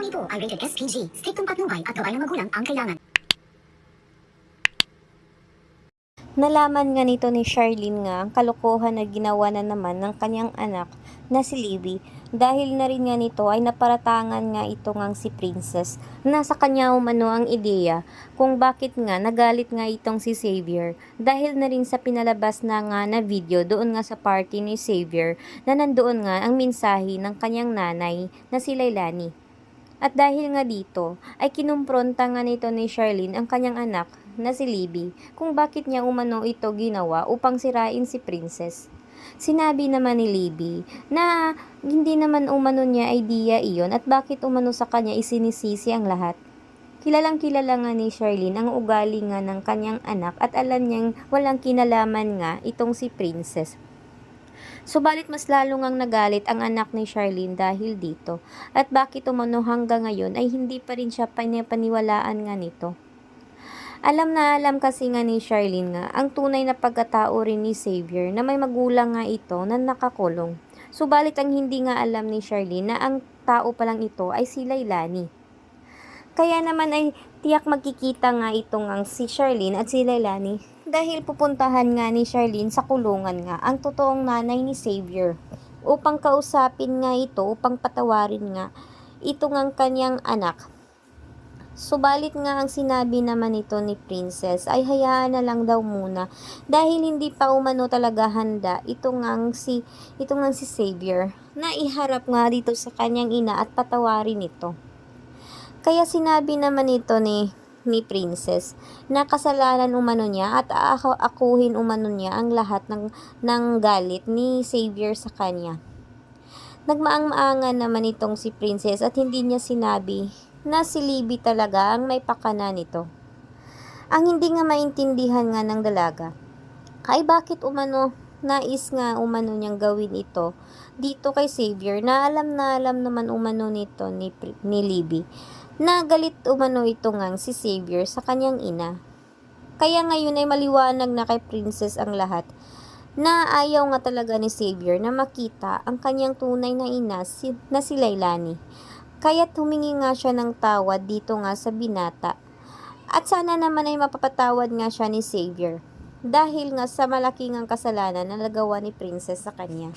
ito ay rated SPG. Striktong patnubay at gabay ng magulang ang kailangan. Nalaman nga nito ni Charlene nga ang kalokohan na ginawa na naman ng kanyang anak na si Libby. Dahil na rin nga nito ay naparatangan nga ito ngang si Princess. Nasa kanya umano ang ideya kung bakit nga nagalit nga itong si Xavier. Dahil na rin sa pinalabas na nga na video doon nga sa party ni Xavier na nandoon nga ang mensahe ng kanyang nanay na si Lailani. At dahil nga dito, ay kinumpronta nga nito ni Charlene ang kanyang anak na si Libby kung bakit niya umano ito ginawa upang sirain si Princess. Sinabi naman ni Libby na hindi naman umano niya idea iyon at bakit umano sa kanya isinisisi ang lahat. Kilalang kilala nga ni Charlene ang ugali nga ng kanyang anak at alam niyang walang kinalaman nga itong si Princess. Subalit mas lalo ngang nagalit ang anak ni Charlene dahil dito at bakit umano hanggang ngayon ay hindi pa rin siya panipaniwalaan nga nito. Alam na alam kasi nga ni Charlene nga ang tunay na pagkatao rin ni Xavier na may magulang nga ito na nakakulong. Subalit ang hindi nga alam ni Charlene na ang tao palang ito ay si Lailani. Kaya naman ay tiyak magkikita nga itong ang si Charlene at si Lailani dahil pupuntahan nga ni Charlene sa kulungan nga ang totoong nanay ni Xavier upang kausapin nga ito upang patawarin nga ito ngang kanyang anak. Subalit nga ang sinabi naman ito ni Princess ay hayaan na lang daw muna dahil hindi pa umano talaga handa ito ngang si Xavier na iharap nga dito sa kanyang ina at patawarin ito. Kaya sinabi naman ito ni Princess na kasalanan umano niya at akuhin umano niya ang lahat ng galit ni Xavier sa kanya. Nagmaang-maangan naman itong si Princess at hindi niya sinabi na si Libby talaga ang may pakana nito. Ang hindi nga maintindihan nga ng dalaga ay bakit umano nais nga umano niyang gawin ito dito kay Xavier na alam naman umano nito ni Libby na galit umano ito ngang si Xavier sa kanyang ina. Kaya ngayon ay maliwanag na kay Princess ang lahat na ayaw nga talaga ni Xavier na makita ang kanyang tunay na ina na si Lailani. Kaya't humingi nga siya ng tawad dito nga sa binata. At sana naman ay mapapatawad nga siya ni Xavier dahil nga sa malaking ang kasalanan na nagawa ni Princess sa kanya.